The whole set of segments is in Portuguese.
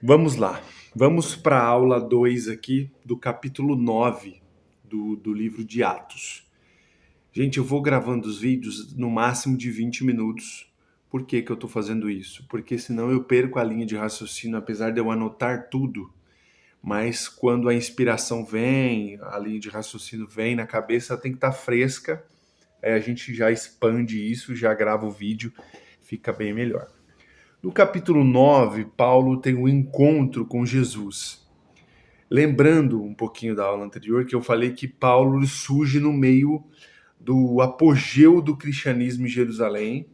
Vamos lá. Vamos para a aula 2 aqui do capítulo 9 do livro de Atos. Gente, eu vou gravando os vídeos no máximo de 20 minutos. Por que que eu estou fazendo isso? Porque senão eu perco a linha de raciocínio, apesar de eu anotar tudo. Mas quando a inspiração vem, a linha de raciocínio vem na cabeça, ela tem que estar fresca. Aí a gente já expande isso, já grava o vídeo, fica bem melhor. No capítulo 9, Paulo tem um encontro com Jesus. Lembrando um pouquinho da aula anterior, que eu falei que Paulo surge no meio do apogeu do cristianismo em Jerusalém.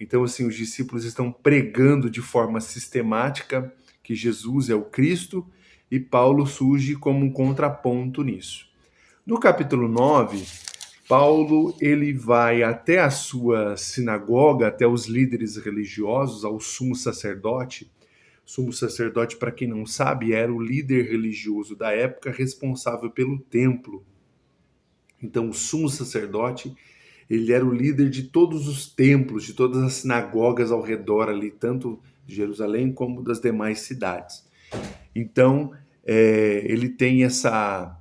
Então, assim, os discípulos estão pregando de forma sistemática que Jesus é o Cristo, e Paulo surge como um contraponto nisso. No capítulo 9, Paulo ele vai até a sua sinagoga, até os líderes religiosos, ao sumo sacerdote. Sumo sacerdote, para quem não sabe, era o líder religioso da época responsável pelo templo. Então, o sumo sacerdote, ele era o líder de todos os templos, de todas as sinagogas ao redor ali, tanto de Jerusalém como das demais cidades. Então, ele tem essa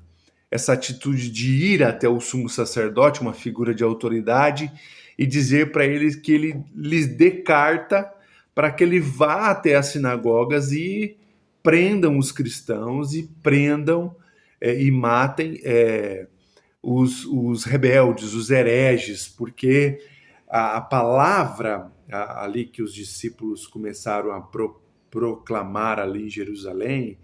atitude de ir até o sumo sacerdote, uma figura de autoridade, e dizer para eles que ele lhes dê carta para que ele vá até as sinagogas e prendam os cristãos e prendam e matem os rebeldes, os hereges, porque a palavra ali que os discípulos começaram a proclamar ali em Jerusalém,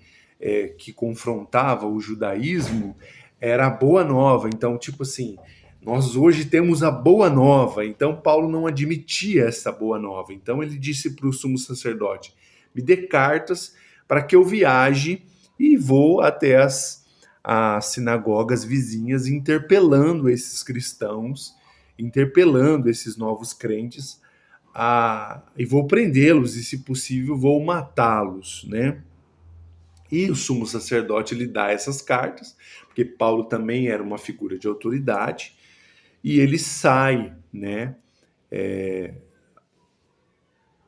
que confrontava o judaísmo, era a boa nova. Então, tipo assim, nós hoje temos a boa nova. Então, Paulo não admitia essa boa nova. Então, ele disse para o sumo sacerdote: me dê cartas para que eu viaje e vou até as sinagogas vizinhas, interpelando esses cristãos, interpelando esses novos crentes, e vou prendê-los e, se possível, vou matá-los, né? E o sumo sacerdote lhe dá essas cartas, porque Paulo também era uma figura de autoridade, e ele sai, né?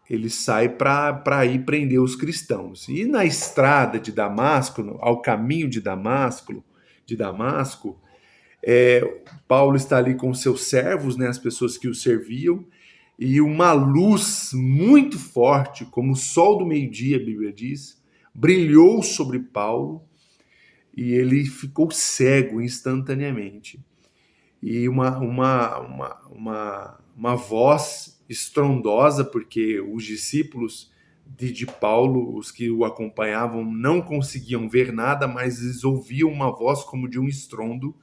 Ele sai para ir prender os cristãos. E na estrada de Damasco, ao caminho de Damasco, Paulo está ali com seus servos, né, as pessoas que o serviam, e uma luz muito forte, como o sol do meio-dia, a Bíblia diz, brilhou sobre Paulo e ele ficou cego instantaneamente. E uma voz estrondosa, porque os discípulos de Paulo, os que o acompanhavam, não conseguiam ver nada, mas eles ouviam uma voz como de um estrondo,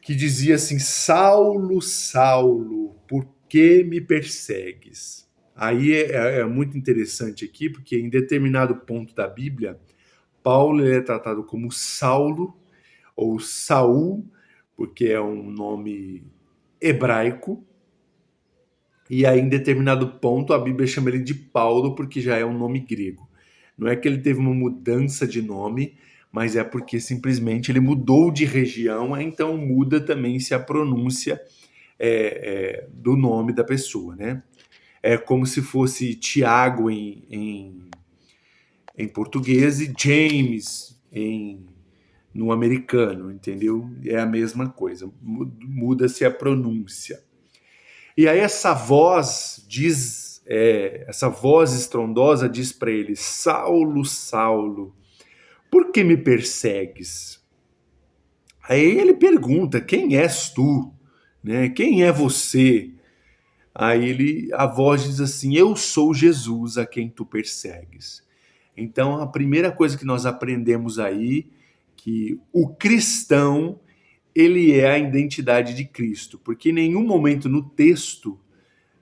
que dizia assim: Saulo, Saulo, por que me persegues? Aí é muito interessante aqui, porque em determinado ponto da Bíblia, Paulo é tratado como Saulo, ou Saul, porque é um nome hebraico, e aí em determinado ponto a Bíblia chama ele de Paulo, porque já é um nome grego. Não é que ele teve uma mudança de nome, mas é porque simplesmente ele mudou de região, então muda também se a pronúncia do nome da pessoa, né? É como se fosse Tiago em português e James no americano, entendeu? É a mesma coisa, muda-se a pronúncia. E aí essa voz essa voz estrondosa diz para ele: Saulo, Saulo, por que me persegues? Aí ele pergunta: quem és tu? Né? Quem é você? Aí a voz diz assim: eu sou Jesus a quem tu persegues. Então a primeira coisa que nós aprendemos aí, que o cristão, ele é a identidade de Cristo, porque em nenhum momento no texto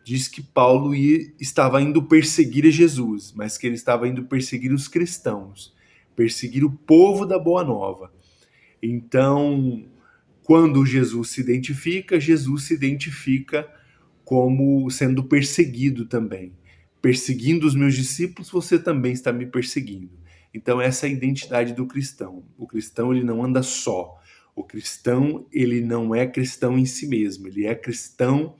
diz que Paulo estava indo perseguir Jesus, mas que ele estava indo perseguir os cristãos, perseguir o povo da Boa Nova. Então, quando Jesus se identifica como sendo perseguido também. Perseguindo os meus discípulos, você também está me perseguindo. Então essa é a identidade do cristão. O cristão, ele não anda só. O cristão, ele não é cristão em si mesmo. Ele é cristão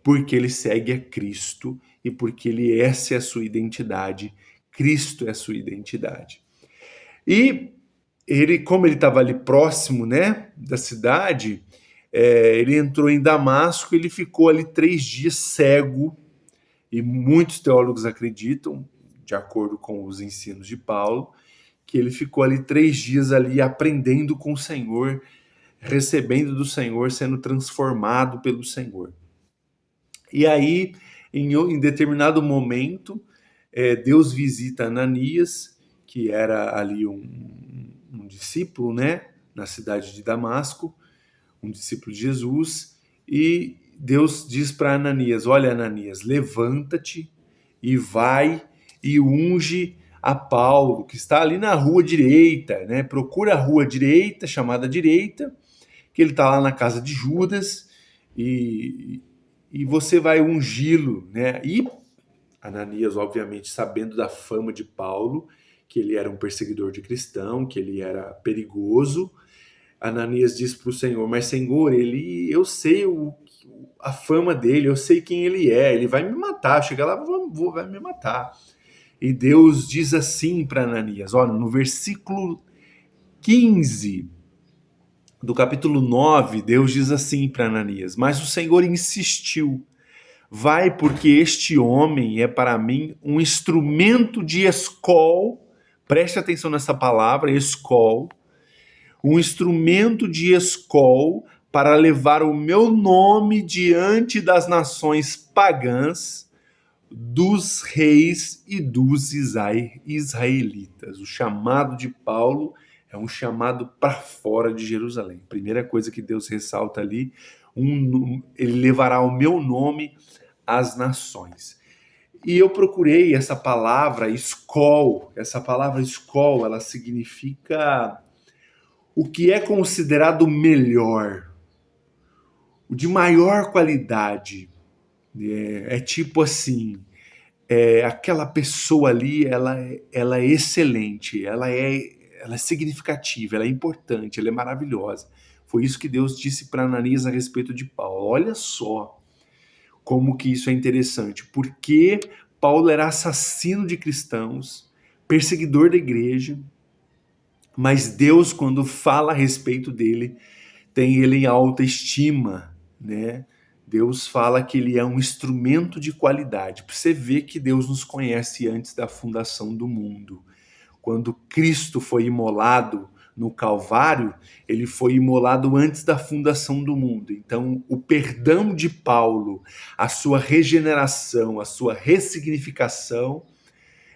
porque ele segue a Cristo e porque essa é a sua identidade Cristo é a sua identidade. E ele, como ele estava ali próximo, né, da cidade, ele entrou em Damasco, ele ficou ali 3 dias cego, e muitos teólogos acreditam, de acordo com os ensinos de Paulo, que ele ficou ali 3 dias ali aprendendo com o Senhor, recebendo do Senhor, sendo transformado pelo Senhor. E aí, em determinado momento, Deus visita Ananias, que era ali um discípulo, né, na cidade de Damasco, um discípulo de Jesus, e Deus diz para Ananias: olha, Ananias, levanta-te e vai e unge a Paulo, que está ali na rua direita, né? Procura a rua direita, chamada direita, que ele está lá na casa de Judas, e você vai ungí-lo, né? E Ananias, obviamente, sabendo da fama de Paulo, que ele era um perseguidor de cristão, que ele era perigoso, Ananias diz para o Senhor: mas Senhor, eu sei a fama dele, eu sei quem ele vai me matar, chega lá, vai me matar. E Deus diz assim para Ananias, olha, no versículo 15 do capítulo 9, Deus diz assim para Ananias: mas o Senhor insistiu, vai, porque este homem é para mim um instrumento de escol, preste atenção nessa palavra, escol, um instrumento de escol para levar o meu nome diante das nações pagãs, dos reis e dos israelitas. O chamado de Paulo é um chamado para fora de Jerusalém. Primeira coisa que Deus ressalta ali, ele levará o meu nome às nações. E eu procurei essa palavra escol. Essa palavra escol, ela significa o que é considerado melhor, o de maior qualidade. É tipo assim, aquela pessoa ali, ela é excelente, ela é significativa, ela é importante, ela é maravilhosa. Foi isso que Deus disse para Ananias a respeito de Paulo. Olha só como que isso é interessante, porque Paulo era assassino de cristãos, perseguidor da igreja, mas Deus, quando fala a respeito dele, tem ele em alta estima, né? Deus fala que ele é um instrumento de qualidade. Você vê que Deus nos conhece antes da fundação do mundo. Quando Cristo foi imolado no Calvário, ele foi imolado antes da fundação do mundo. Então, o perdão de Paulo, a sua regeneração, a sua ressignificação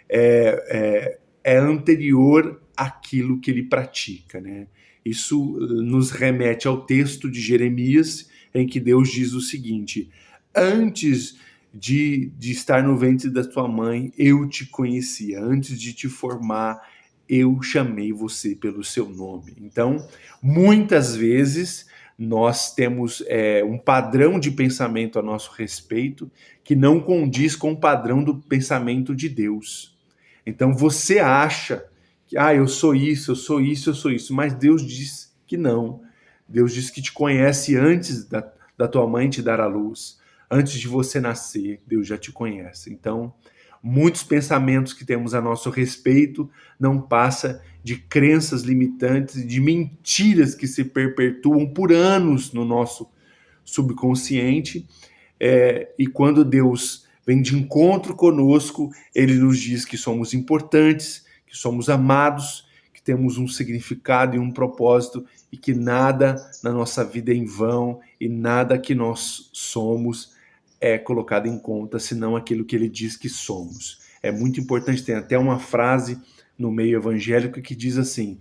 é anterior àquilo que ele pratica, né? Isso nos remete ao texto de Jeremias, em que Deus diz o seguinte: antes de estar no ventre da tua mãe, eu te conhecia. Antes de te formar, eu chamei você pelo seu nome. Então, muitas vezes, nós temos um padrão de pensamento a nosso respeito que não condiz com o padrão do pensamento de Deus. Então, você acha que eu sou isso, eu sou isso, eu sou isso, mas Deus diz que não. Deus diz que te conhece antes da tua mãe te dar a luz, antes de você nascer, Deus já te conhece. Então, muitos pensamentos que temos a nosso respeito não passa de crenças limitantes, de mentiras que se perpetuam por anos no nosso subconsciente, e quando Deus vem de encontro conosco, ele nos diz que somos importantes, que somos amados, que temos um significado e um propósito, e que nada na nossa vida é em vão, e nada que nós somos é colocado em conta, senão aquilo que ele diz que somos. É muito importante, tem até uma frase no meio evangélico que diz assim: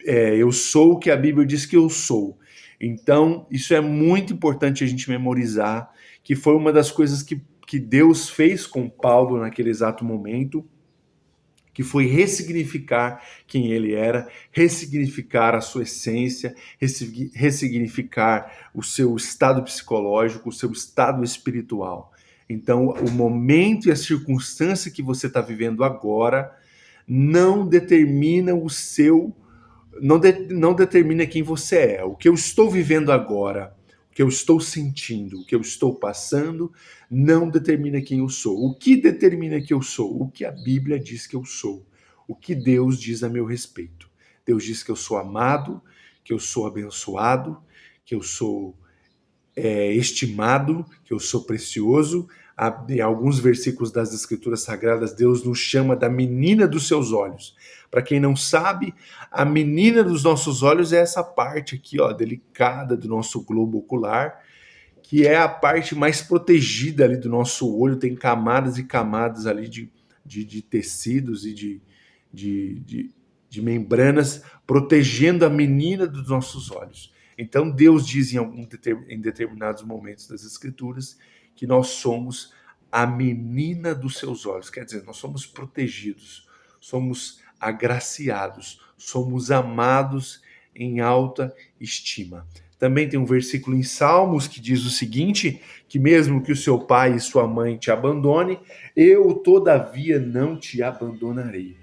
eu sou o que a Bíblia diz que eu sou. Então, isso é muito importante a gente memorizar, que foi uma das coisas que Deus fez com Paulo naquele exato momento, que foi ressignificar quem ele era, ressignificar a sua essência, ressignificar o seu estado psicológico, o seu estado espiritual. Então, o momento e a circunstância que você está vivendo agora não determina não determina quem você é. O que eu estou vivendo agora, O que eu estou sentindo, o que eu estou passando, não determina quem eu sou. O que determina quem eu sou? O que a Bíblia diz que eu sou. O que Deus diz a meu respeito. Deus diz que eu sou amado, que eu sou abençoado, que eu sou estimado, que eu sou precioso. Em alguns versículos das Escrituras Sagradas, Deus nos chama da menina dos seus olhos. Para quem não sabe, a menina dos nossos olhos é essa parte aqui, ó, delicada do nosso globo ocular, que é a parte mais protegida ali do nosso olho, tem camadas e camadas ali de tecidos e de membranas protegendo a menina dos nossos olhos. Então Deus diz em determinados momentos das Escrituras que nós somos a menina dos seus olhos, quer dizer, nós somos protegidos, somos agraciados, somos amados em alta estima. Também tem um versículo em Salmos que diz o seguinte, que mesmo que o seu pai e sua mãe te abandone, eu todavia não te abandonarei.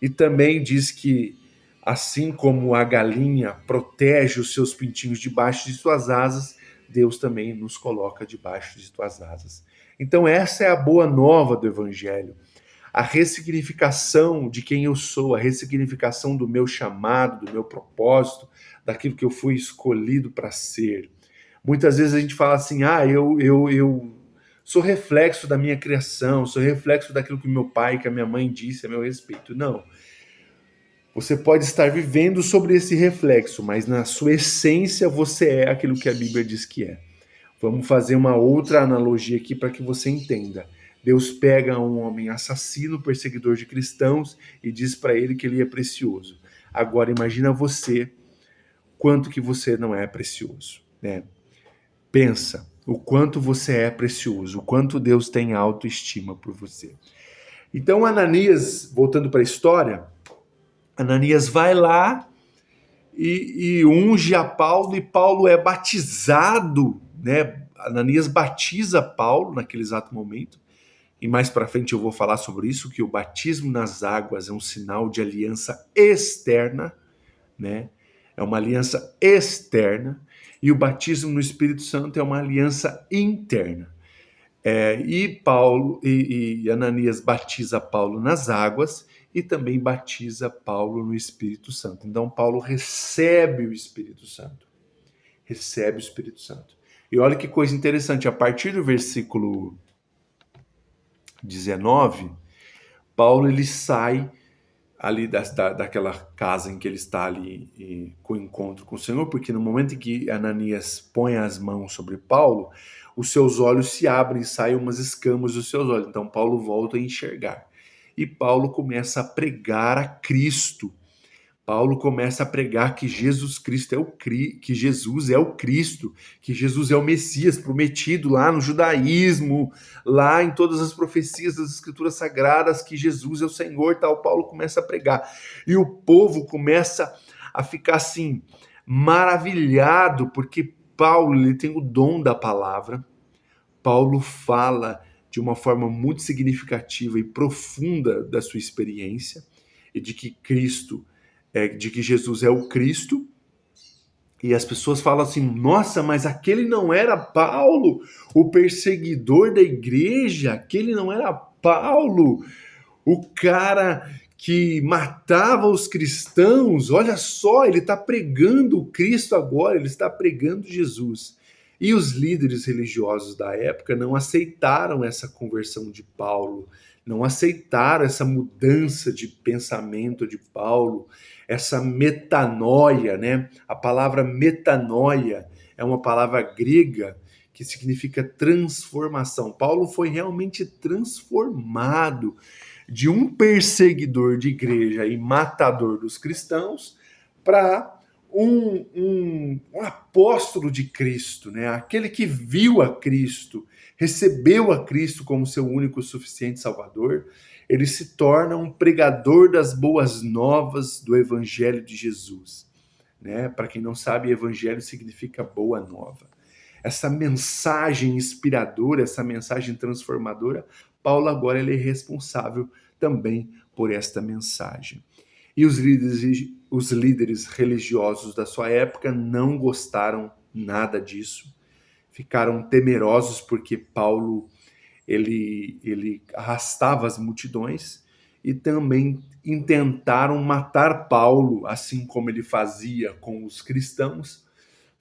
E também diz que assim como a galinha protege os seus pintinhos debaixo de suas asas, Deus também nos coloca debaixo de suas asas. Então essa é a boa nova do Evangelho. A ressignificação de quem eu sou, a ressignificação do meu chamado, do meu propósito, daquilo que eu fui escolhido para ser. Muitas vezes a gente fala assim, eu sou reflexo da minha criação, sou reflexo daquilo que meu pai, que a minha mãe disse a meu respeito. Não. Você pode estar vivendo sobre esse reflexo, mas na sua essência você é aquilo que a Bíblia diz que é. Vamos fazer uma outra analogia aqui para que você entenda. Deus pega um homem assassino, perseguidor de cristãos, e diz para ele que ele é precioso. Agora imagina você, quanto que você não é precioso, né? Pensa o quanto você é precioso, o quanto Deus tem autoestima por você. Então Ananias, voltando para a história, Ananias vai lá e unge a Paulo, e Paulo é batizado, né? Ananias batiza Paulo naquele exato momento, e mais para frente eu vou falar sobre isso, que o batismo nas águas é um sinal de aliança externa, né? É uma aliança externa, e o batismo no Espírito Santo é uma aliança interna. E Ananias batiza Paulo nas águas e também batiza Paulo no Espírito Santo. Então Paulo recebe o Espírito Santo. Recebe o Espírito Santo. E olha que coisa interessante, a partir do versículo 19, Paulo ele sai ali daquela casa em que ele está ali com o encontro com o Senhor, porque no momento em que Ananias põe as mãos sobre Paulo, os seus olhos se abrem e saem umas escamas dos seus olhos. Então Paulo volta a enxergar. E Paulo começa a pregar a Cristo. Paulo começa a pregar que Jesus Cristo que Jesus é o Cristo, que Jesus é o Messias prometido lá no judaísmo, lá em todas as profecias das Escrituras Sagradas, que Jesus é o Senhor, tal. Paulo começa a pregar. E o povo começa a ficar assim maravilhado, porque Paulo ele tem o dom da palavra. Paulo fala de uma forma muito significativa e profunda da sua experiência e de que de que Jesus é o Cristo, e as pessoas falam assim, nossa, mas aquele não era Paulo, o perseguidor da igreja, aquele não era Paulo, o cara que matava os cristãos, olha só, ele está pregando o Cristo agora, ele está pregando Jesus. E os líderes religiosos da época não aceitaram essa conversão de Paulo, não aceitaram essa mudança de pensamento de Paulo, essa metanoia, né? A palavra metanoia é uma palavra grega que significa transformação. Paulo foi realmente transformado de um perseguidor de igreja e matador dos cristãos para um apóstolo de Cristo, né? Aquele que viu a Cristo, recebeu a Cristo como seu único e suficiente Salvador. Ele se torna um pregador das boas novas do Evangelho de Jesus, né? Para quem não sabe, Evangelho significa boa nova. Essa mensagem inspiradora, essa mensagem transformadora, Paulo agora ele é responsável também por esta mensagem. E os líderes religiosos da sua época não gostaram nada disso. ficaram temerosos porque Paulo ele arrastava as multidões e também intentaram matar Paulo, assim como ele fazia com os cristãos.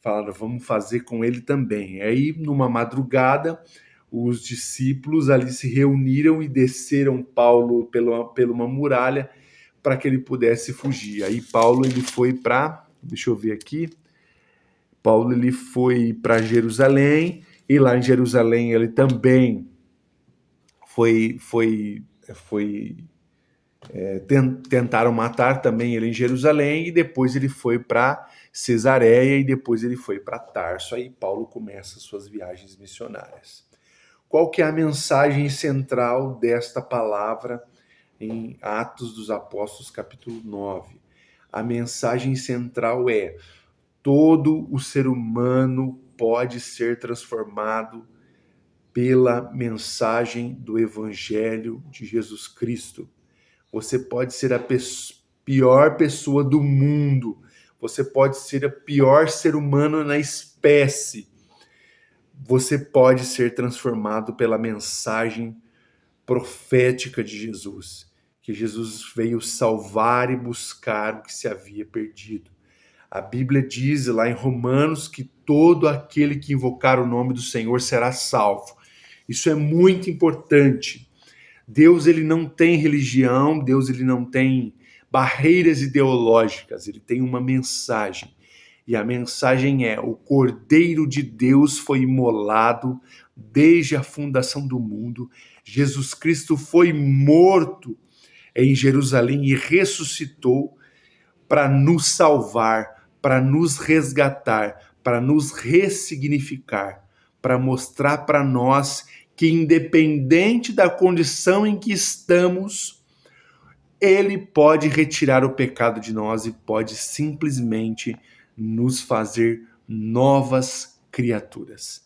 Falaram, vamos fazer com ele também. Aí, numa madrugada, os discípulos ali se reuniram e desceram Paulo pela uma muralha para que ele pudesse fugir. Aí Paulo ele foi para, deixa eu ver aqui, Paulo ele foi para Jerusalém, e lá em Jerusalém ele também tentaram matar também ele em Jerusalém, e depois ele foi para Cesareia, e depois ele foi para Tarso. Aí Paulo começa suas viagens missionárias. Qual que é a mensagem central desta palavra em Atos dos Apóstolos, capítulo 9? A mensagem central é: todo o ser humano pode ser transformado pela mensagem do Evangelho de Jesus Cristo. Você pode ser a pior pessoa do mundo, você pode ser o pior ser humano na espécie, você pode ser transformado pela mensagem profética de Jesus, que Jesus veio salvar e buscar o que se havia perdido. A Bíblia diz lá em Romanos que todo aquele que invocar o nome do Senhor será salvo. Isso é muito importante. Deus ele não tem religião, Deus ele não tem barreiras ideológicas, ele tem uma mensagem. E a mensagem é: o Cordeiro de Deus foi imolado desde a fundação do mundo. Jesus Cristo foi morto em Jerusalém e ressuscitou para nos salvar, para nos resgatar, para nos ressignificar, para mostrar para nós que, independente da condição em que estamos, ele pode retirar o pecado de nós e pode simplesmente nos fazer novas criaturas.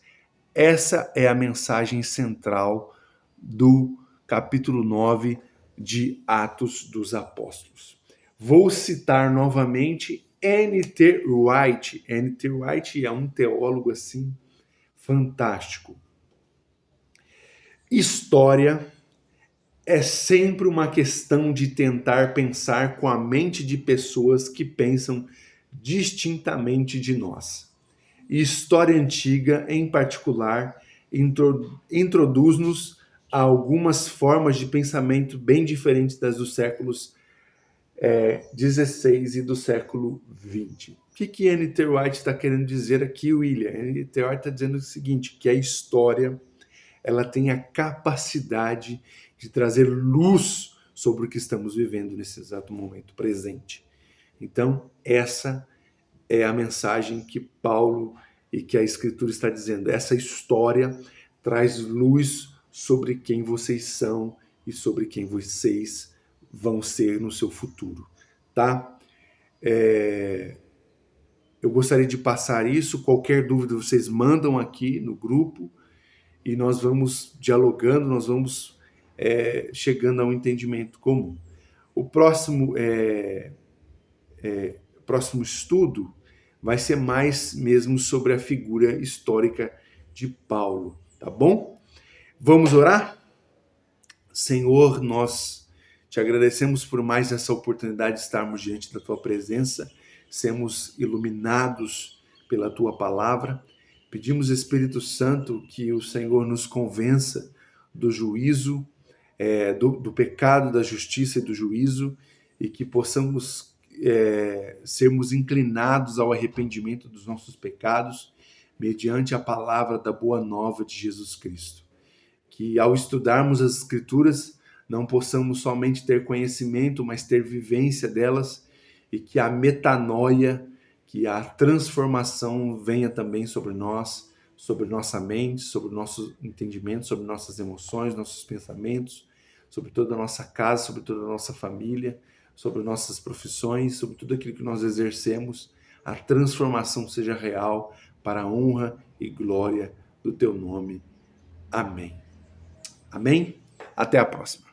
Essa é a mensagem central do capítulo 9 de Atos dos Apóstolos. Vou citar novamente N.T. Wright. N.T. Wright é um teólogo assim fantástico. História é sempre uma questão de tentar pensar com a mente de pessoas que pensam distintamente de nós. E história antiga, em particular, introduz-nos a algumas formas de pensamento bem diferentes das dos séculos 16 e do século 20. O que N.T. Wright está querendo dizer aqui, William? N.T. Wright está dizendo o seguinte, que a história ela tem a capacidade de trazer luz sobre o que estamos vivendo nesse exato momento presente. Então, essa é a mensagem que Paulo e que a Escritura está dizendo. Essa história traz luz sobre quem vocês são e sobre quem vocês vão ser no seu futuro, tá? Eu gostaria de passar isso. Qualquer dúvida vocês mandam aqui no grupo e nós vamos dialogando, nós vamos chegando a um entendimento comum. O próximo estudo vai ser mais mesmo sobre a figura histórica de Paulo, tá bom? Vamos orar? Senhor, nós te agradecemos por mais essa oportunidade de estarmos diante da tua presença, sermos iluminados pela tua palavra. Pedimos, Espírito Santo, que o Senhor nos convença do juízo, do pecado, da justiça e do juízo, e que possamos sermos inclinados ao arrependimento dos nossos pecados, mediante a palavra da boa nova de Jesus Cristo. Que ao estudarmos as Escrituras, não possamos somente ter conhecimento, mas ter vivência delas, e que a metanoia, que a transformação venha também sobre nós, sobre nossa mente, sobre o nosso entendimento, sobre nossas emoções, nossos pensamentos, sobre toda a nossa casa, sobre toda a nossa família, sobre nossas profissões, sobre tudo aquilo que nós exercemos. A transformação seja real para a honra e glória do teu nome. Amém. Amém? Até a próxima.